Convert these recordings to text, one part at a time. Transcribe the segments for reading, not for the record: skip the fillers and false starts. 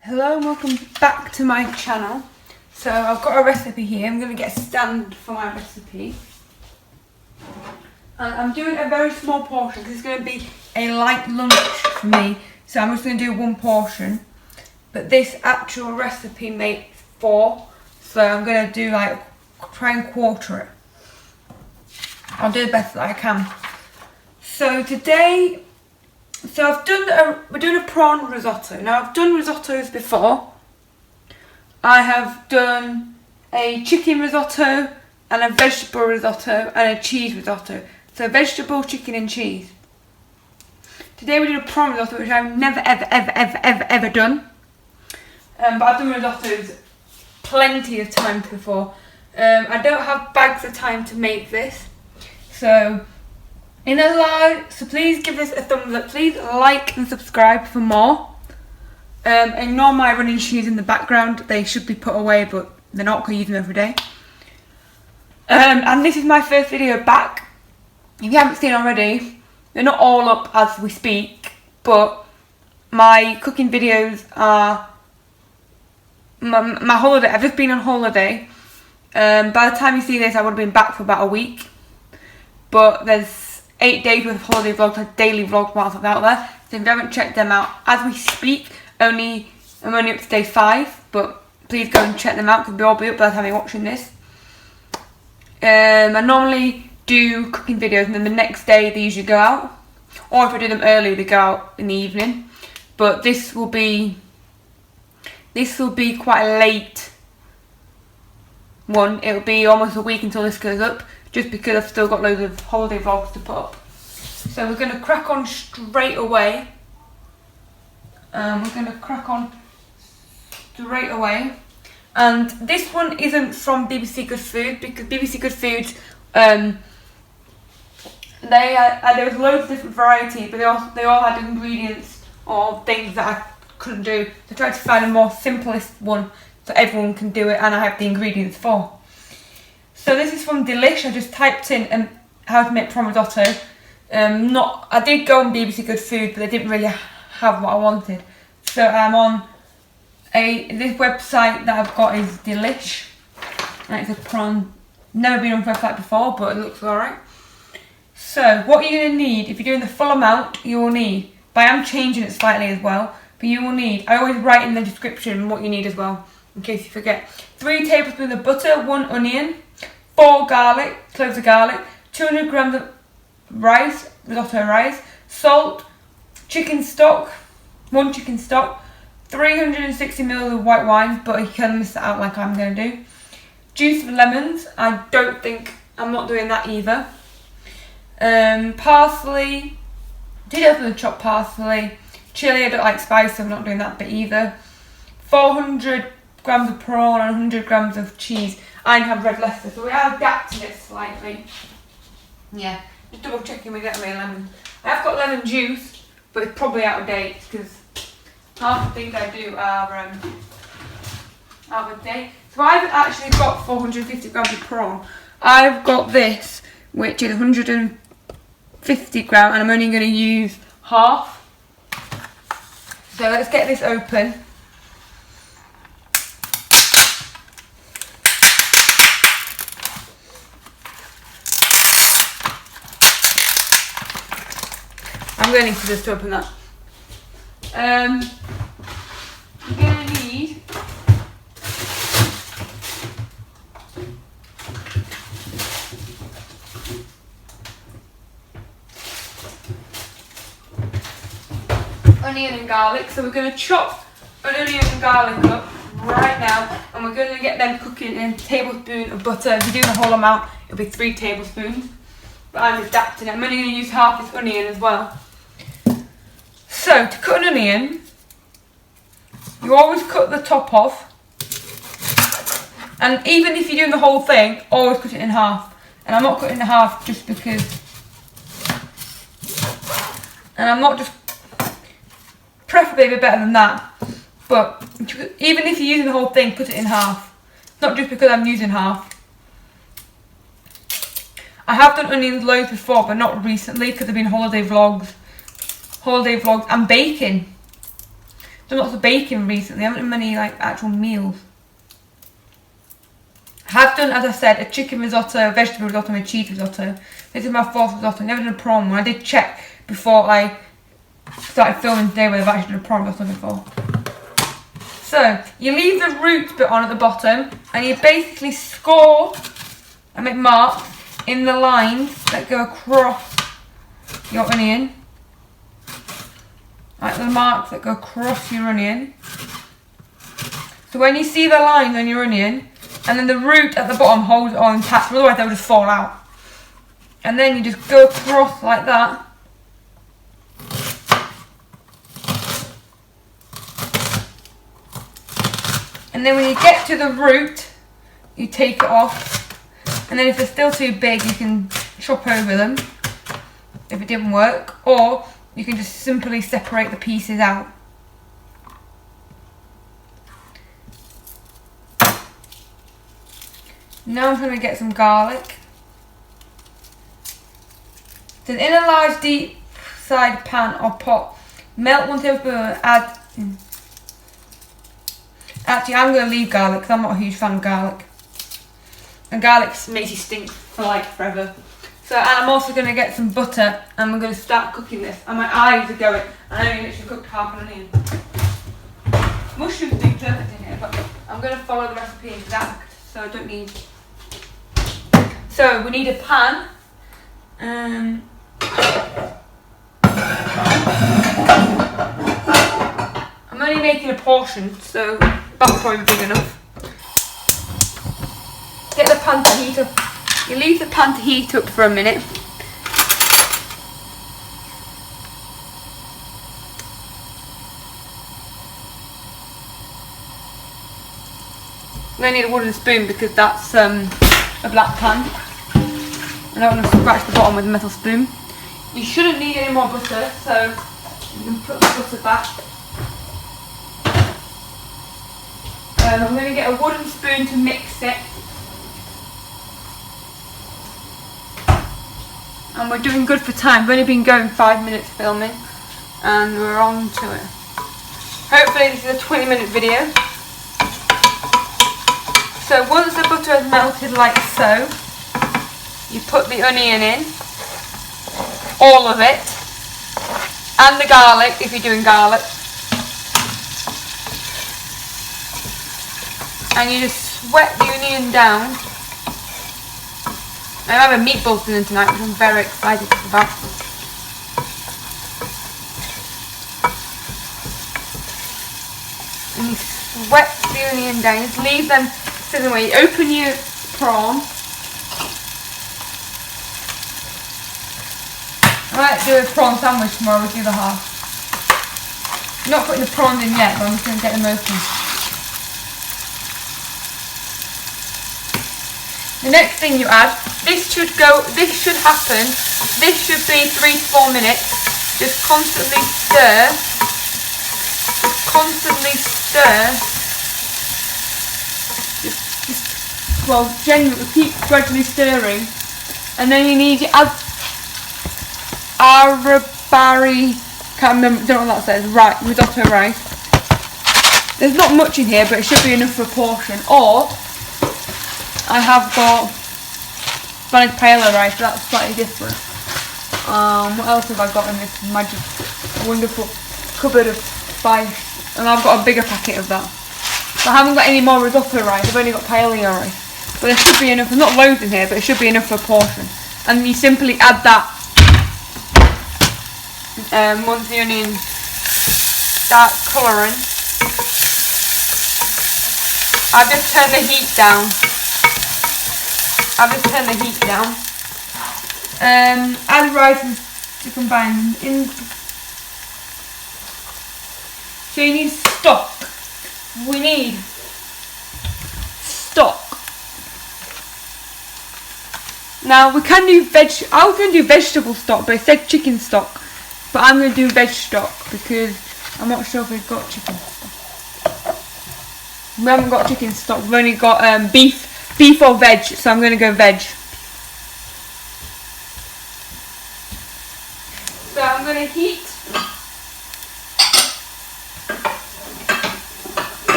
Hello and welcome back to my channel. So I've got a recipe here. I'm going to get a stand for my recipe. And I'm doing a very small portion because it's going to be a light lunch for me. So I'm just going to do one portion. But this actual recipe makes 4. So I'm going to do try and quarter it. I'll do the best that I can. So today, we're doing a prawn risotto. Now I've done risottos before. I have done a chicken risotto and a vegetable risotto and a cheese risotto. So vegetable, chicken and cheese. Today we're doing a prawn risotto, which I've never ever done. But I've done risottos plenty of times before. I don't have bags of time to make this. So please give this a thumbs up. Please like and subscribe for more. Ignore my running shoes in the background. They should be put away, but they're not because I use them every day. And this is my first video back. If you haven't seen already, they're not all up as we speak, but my cooking videos are my holiday. I've just been on holiday. By the time you see this, I would have been back for about a week. But there's 8 days worth of holiday vlogs, like daily vlogs whilst I was out there. So if you haven't checked them out, as we speak, I'm only up to day 5. But please go and check them out because they'll all be up by the time you're watching this. I normally do cooking videos and then the next day they usually go out. Or if I do them early, they go out in the evening. But this will be quite a late one. It'll be almost a week until this goes up, just because I've still got loads of holiday vlogs to put up. So we're going to crack on straight away. And this one isn't from BBC Good Food, because BBC Good Food, there was loads of different varieties, but they all had ingredients or things that I couldn't do. So I tried to find a more simplest one so everyone can do it and I have the ingredients for. So this is from Delish. I just typed in how to make prawn risotto. I did go on BBC Good Food, but they didn't really have what I wanted. So I'm on this website that I've got is Delish, and it's a prawn. Never been on a website before, but it looks alright. So what you're going to need, if you're doing the full amount, you will need, but I am changing it slightly as well, but you will need, I always write in the description what you need as well, in case you forget. 3 tablespoons of butter, 1 onion, 4 cloves of garlic, 200 grams of rice, risotto rice, salt, chicken stock, 1 chicken stock, 360 ml of white wine, but you can miss that out like I'm going to do. Juice of lemons, I'm not doing that either. Parsley, did open the chopped parsley. Chillie, I don't like spice, so I'm not doing that bit either. 400 grams of prawn and 100 grams of cheese. I have red Leicester, so we are adapting it slightly. Yeah, just double checking we get my lemon. I have got lemon juice, but it's probably out of date because half the things I do are out of date. So I've actually got 450 grams of prawn. I've got this, which is 150 grams, and I'm only going to use half. So let's get this open. I'm going to need to just open that. I'm going to need onion and garlic. So we're going to chop an onion and garlic up right now, and we're going to get them cooking in a tablespoon of butter. If you do the whole amount, it'll be 3 tablespoons. But I'm adapting it. I'm only going to use half this onion as well. So, to cut an onion, you always cut the top off, and even if you're doing the whole thing, always cut it in half. And I'm not cutting it in half just because, and I'm not just, preferably a bit better than that, but even if you're using the whole thing, cut it in half. Not just because I'm using half. I have done onions loads before, but not recently because I've been holiday vlogs and baking. done lots of baking recently. I haven't done many like actual meals. I have done, as I said, a chicken risotto, vegetable risotto and a cheese risotto. This is my 4th risotto. I never done a prawn one. I did check before I started filming today whether I've actually done a prawn risotto before. So, you leave the root bit on at the bottom and you basically score and make marks in the lines that go across your onion. Like the marks that go across your onion. So when you see the lines on your onion, and then the root at the bottom holds it all intact, otherwise they'll just fall out. And then you just go across like that. And then when you get to the root, you take it off. And then if they're still too big, you can chop over them, if it didn't work. Or you can just simply separate the pieces out. Now I'm going to get some garlic. Then in a large deep side pan or pot, melt 1 tablespoon and add... Actually, I'm going to leave garlic because I'm not a huge fan of garlic. And garlic makes you stink for like forever. So, and I'm also going to get some butter and we're going to start cooking this. And my eyes are going. And I only literally cooked half an onion. Mushrooms would be perfect in here, but I'm going to follow the recipe exact. So I don't need... So we need a pan. I'm only making a portion, so that'll probably be big enough. Get the pan to heat up. You leave the pan to heat up for a minute. I'm going to need a wooden spoon because that's a black pan. I don't want to scratch the bottom with a metal spoon. You shouldn't need any more butter, so you can put the butter back. I'm going to get a wooden spoon to mix it. And we're doing good for time. We've only been going 5 minutes filming and we're on to it. Hopefully this is a 20-minute video. So once the butter has melted like so, you put the onion in, all of it, and the garlic if you're doing garlic. And you just sweat the onion down. I'm having meatballs dinner tonight, which I'm very excited about. And you sweat the onion down, just leave them sitting away. You open your prawn. I might do a prawn sandwich tomorrow with the other half. I'm not putting the prawns in yet, but I'm just going to get them open. The next thing you add, this should happen, this should be 3 to 4 minutes. Just constantly stir. Keep gradually stirring. And then you need to add arborio, can't remember, don't know what that says, right, risotto rice. There's not much in here, but it should be enough for a portion. Or I have got Spanish paella rice, that's slightly different. What else have I got in this magic, wonderful cupboard of spice? And I've got a bigger packet of that. So I haven't got any more risotto rice, I've only got paella rice. But there should be enough, there's not loads in here, but it should be enough for a portion. And you simply add that once the onion starts colouring. I've just turned the heat down. Add rice to combine in. So you need stock. We need stock. Now we can do I was going to do vegetable stock, but it said chicken stock. But I'm going to do veg stock because I'm not sure if we've got chicken stock. We haven't got chicken stock. We've only got beef or veg. So I'm going to go veg. So I'm going to heat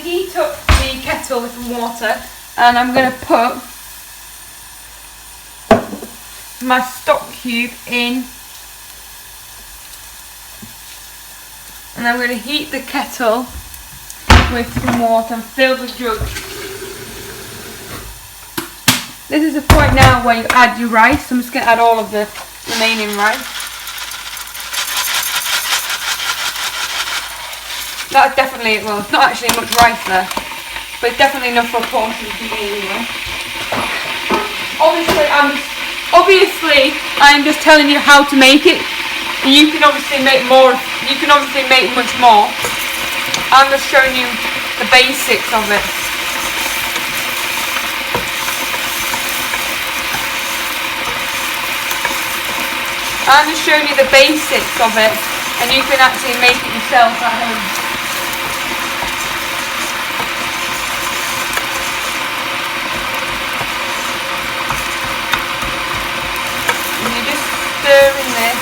to heat up the kettle with some water, and I'm going to put my stock cube in, and I'm going to heat the kettle with some water and fill the jug. This is the point now where you add your rice. I'm just going to add all of the remaining rice. That's definitely, well, it's not actually much rice there, but it's definitely enough for a portion to eat anyway. Obviously, I'm just telling you how to make it. You can obviously make more. You can obviously make much more. I'm just showing you the basics of it. I'm just showing you the basics of it, and you can actually make it yourself at home. And you just stir in this.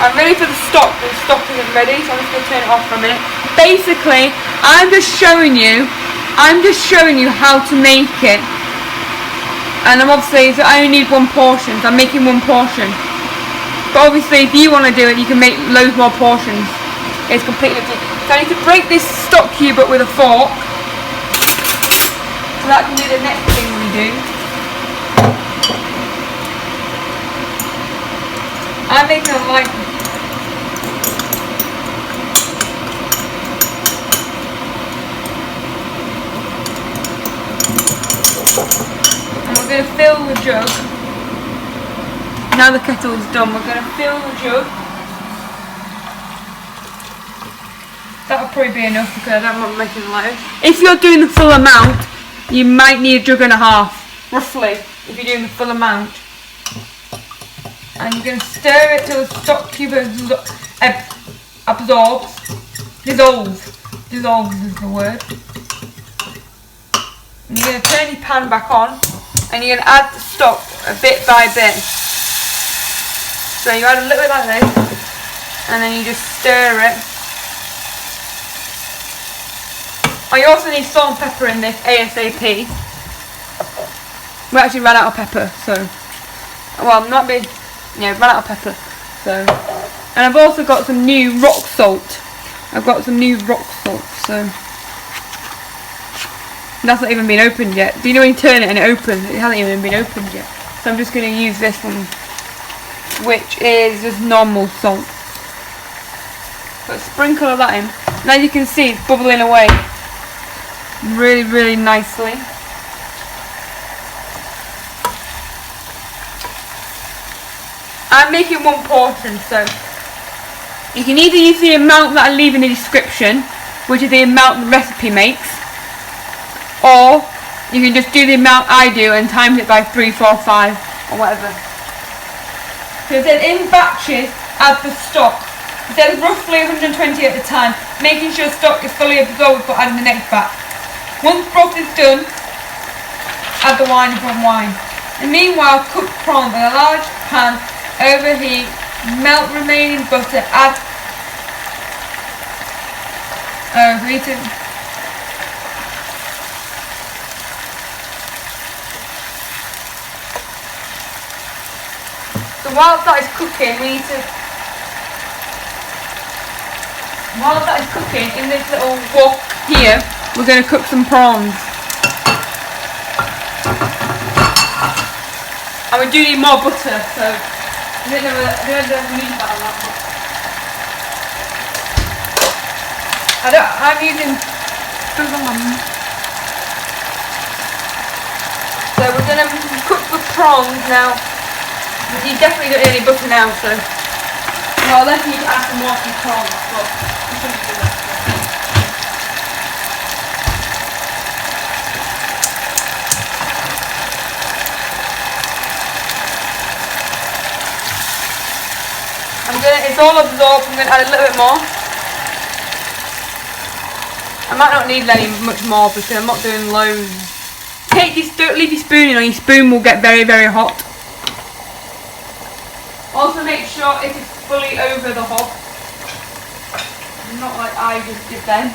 I'm ready for the stock, but the stock isn't ready, so I'm just going to turn it off for a minute. Basically, I'm just showing you how to make it. And I only need one portion, so I'm making one portion. But obviously, if you want to do it, you can make loads more portions. It's completely up to you. So I need to break this stock cube up with a fork. So that can be the next thing we do. I'm making a light. We're going to fill the jug. Now the kettle is done, we're going to fill the jug. That'll probably be enough because I don't want making loads. If you're doing the full amount, you might need a jug and a half, roughly, if you're doing the full amount. And you're going to stir it till the stock cube dissolves is the word. And you're going to turn your pan back on. And you're going to add the stock a bit by bit. So you add a little bit like this, and then you just stir it. Oh, you also need salt and pepper in this ASAP. We actually ran out of pepper, so ran out of pepper. So, and I've also got some new rock salt. So. That's not even been opened yet. Do you know when you turn it and it opens? It hasn't even been opened yet. So I'm just going to use this one, which is just normal salt. But sprinkle of that in. And as you can see, it's bubbling away really, really nicely. I'm making one portion, so you can either use the amount that I leave in the description, which is the amount the recipe makes, or you can just do the amount I do and times it by 3, 4, 5 or whatever. So then in batches, add the stock. It says roughly 120 at a time, making sure stock is fully absorbed before adding the next batch. Once broth is done, add the wine from wine. And meanwhile, cook prawns in a large pan, overheat, melt remaining butter, add grated. So while that is cooking, in this little wok here, we're going to cook some prawns. And we do need more butter, so I don't know need that a lot. I'm using so we're going to cook the prawns now. You definitely don't need any butter now, so well, unless you need to add some more to your prawns, but you shouldn't do that. It's all absorbed. I'm going to add a little bit more. I might not need much more because I'm not doing loads. Don't leave your spoon in, or your spoon will get very, very hot. Also make sure it is fully over the hob. and not like I just did then.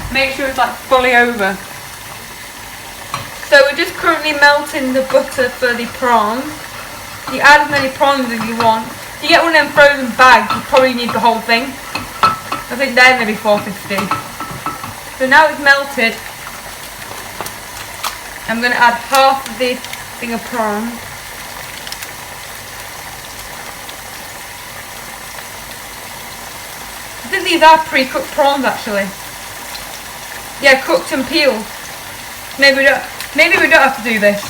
Make sure it's like fully over. So we're just currently melting the butter for the prawns. You add as many prawns as you want. If you get one of them frozen bags, you probably need the whole thing. I think they're maybe $4.50. So now it's melted. I'm going to add half of this thing of prawns. I think these are pre-cooked prawns actually. Yeah, cooked and peeled. Maybe we don't have to do this.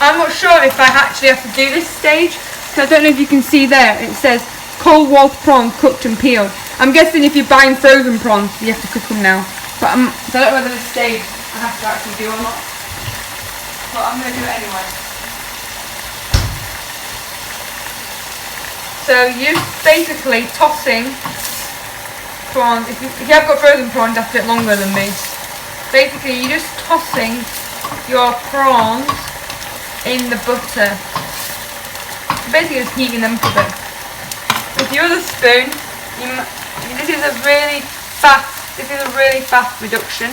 I'm not sure if I actually have to do this stage, because I don't know if you can see there, it says cold water prawns cooked and peeled. I'm guessing if you're buying frozen prawns, you have to cook them now. But so I don't know whether this stage I have to actually do or not. But I'm going to do it anyway. So you're basically tossing prawns. If you have got frozen prawns, that's a bit longer than me. Basically, you're just tossing your prawns in the butter. Basically just heating them up a bit. With your other spoon, this is a really fast reduction.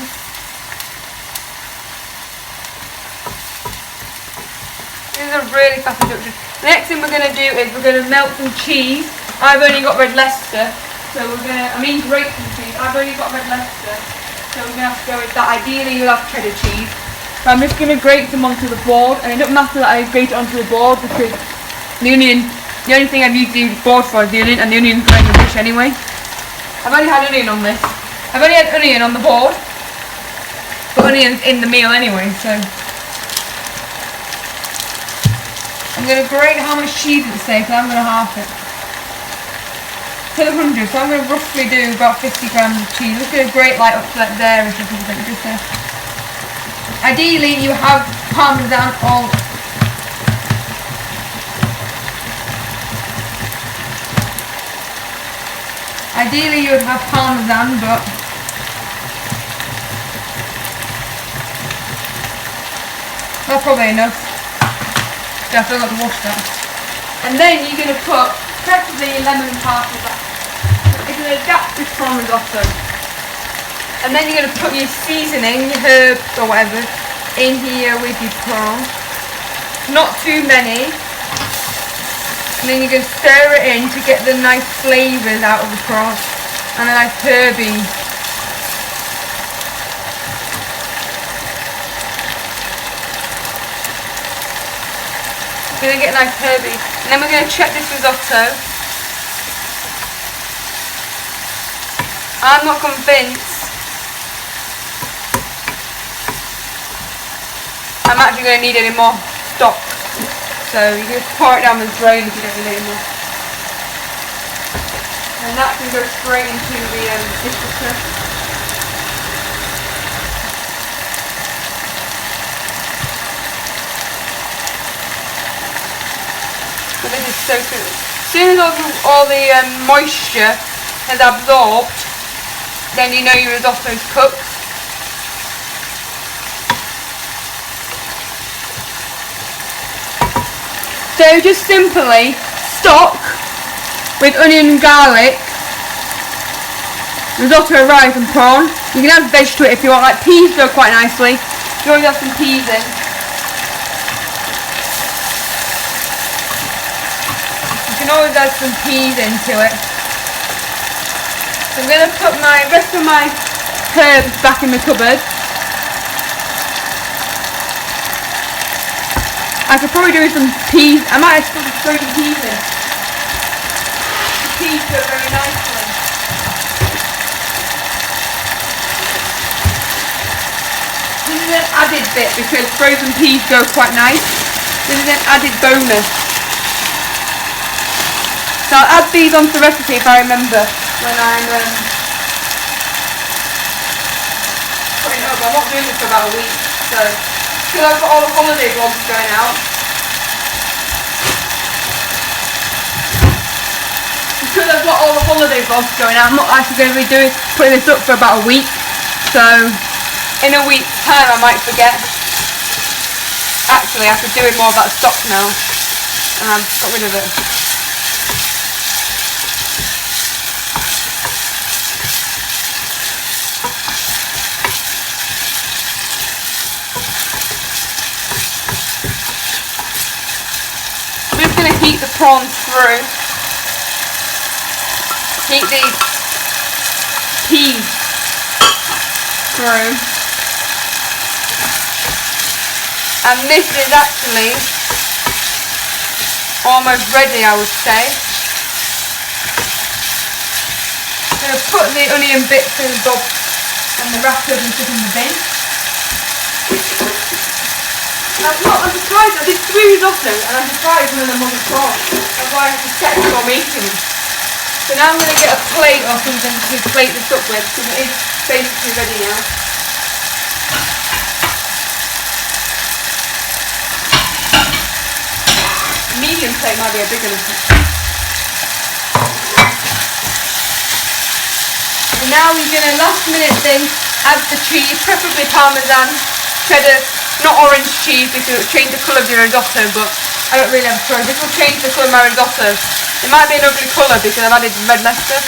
This is a really fast reduction. The next thing we're going to do is we're going to melt some cheese. I've only got red Leicester, so grate some cheese. I've only got red Leicester, so we're going to have to go with that. Ideally you'll have cheddar cheese. So I'm just going to grate them onto the board, and it doesn't matter that I grate it onto the board because the only thing I've used the board for is the onion, and the onion's going in the dish anyway. I've only had onion on this. I've only had onion on the board, but onion's in the meal anyway, so. I'm going to grate how much cheese it's say, because I'm going to half it. To the 100, so I'm going to roughly do about 50 grams of cheese. I'm just going to grate like up to like there or something, just there. Ideally you have parmesan or ideally you would have parmesan, but that's probably enough. Yeah, I forgot to wash that. And then you're going to put preferably lemon and parsley back. It's an adapted prawn risotto. And then you're going to put your seasoning, your herbs or whatever, in here with your prawn. Not too many. And then you're going to stir it in to get the nice flavours out of the prawn. And a nice herby. You're going to get a nice herby. And then we're going to check this risotto. I'm not convinced. I'm actually going to need any more stock, so you can just pour it down the drain if you don't need any more. And that can go straight into the dishwasher. So this is so good. As soon as all the moisture has absorbed, then you know your risotto's cooked. So just simply stock with onion and garlic, risotto, rice and prawn. You can add veg to it if you want, like peas go quite nicely. You always have some peas in. You can always add some peas into it. So I'm going to put my rest of my herbs back in the cupboard. I could probably do with some peas. I might have to throw some peas in. The peas go very nicely. This is an added bit because frozen peas go quite nice. This is an added bonus. So I'll add these onto the recipe if I remember when I'm putting it up. I'm not doing this for about a week, so. Because I've got all the holiday vlogs going out. I'm not actually going to be putting this up for about a week. So in a week's time I might forget. actually after doing more of that stock now, and I've got rid of it. I'm just going to heat the prawns through. Heat these peas through. And this is actually almost ready, I would say. I'm going to put the onion bits in the box and the wrappers and put in the bin. I'm surprised, I did 3 risotto and I'm surprised one of them wasn't prawns. That's why I have to check before making them. So now I'm going to get a plate or something to plate this up with because it is basically ready now. Medium plate might be a big enough. And now we're going to last minute thing, add the cheese, preferably parmesan, cheddar, not orange cheese because it will change the colour of your risotto, but I don't really have a choice. This will change the colour of my risotto. It might be an ugly colour because I've added red Leicester.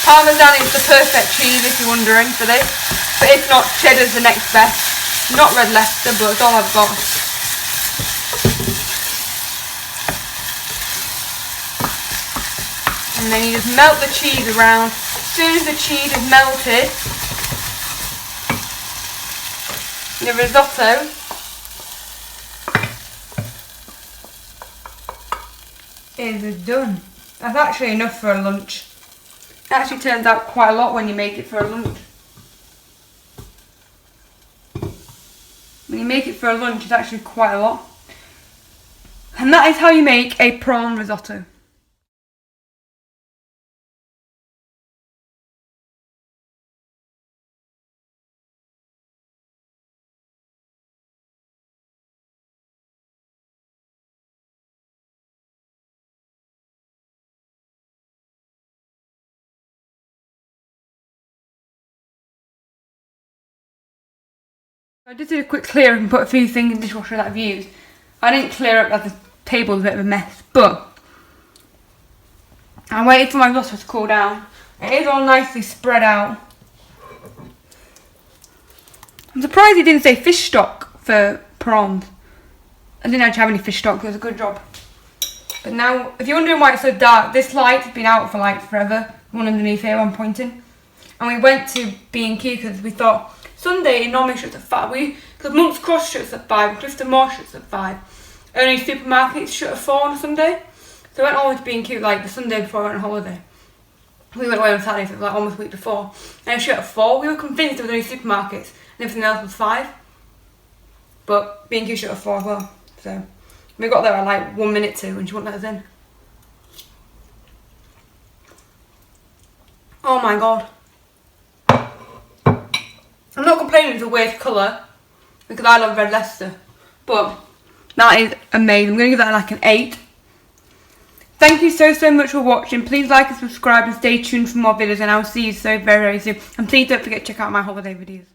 Parmesan is the perfect cheese if you're wondering for this, but if not, cheddar's the next best. Not red Leicester, but it's all I've got. And then you just melt the cheese around. As soon as the cheese is melted, the risotto is done. That's actually enough for a lunch. It actually turns out quite a lot when you make it for a lunch. When you make it for a lunch, it's actually quite a lot. And that is how you make a prawn risotto. I just did a quick clear and put a few things in the dishwasher that I've used. I didn't clear up as the table was a bit of a mess, but I waited for my risotto to cool down. It is all nicely spread out. I'm surprised it didn't say fish stock for prawns. I didn't actually have any fish stock, so it was a good job. But now, if you're wondering why it's so dark, this light's been out for like forever. The one underneath here I'm pointing. And we went to B&Q because we thought, Sunday it normally shuts at 5. Because Monk's Cross shuts at 5, Clifton Moor shuts at 5. Only supermarkets shut at 4 on a Sunday. So I went all the way to B&Q like the Sunday before I went on holiday. We went away on Saturday, so it was like almost a week before. And it shut at 4. We were convinced there was only supermarkets and everything else was 5. But B&Q shut at 4 as well. So we got there at like 1 minute to and she wouldn't let us in. Oh my god. I'm not complaining it's a weird colour because I love red Leicester, but that is amazing. I'm going to give that like an 8. Thank you so much for watching. Please like and subscribe and stay tuned for more videos and I'll see you so very soon. And please don't forget to check out my holiday videos.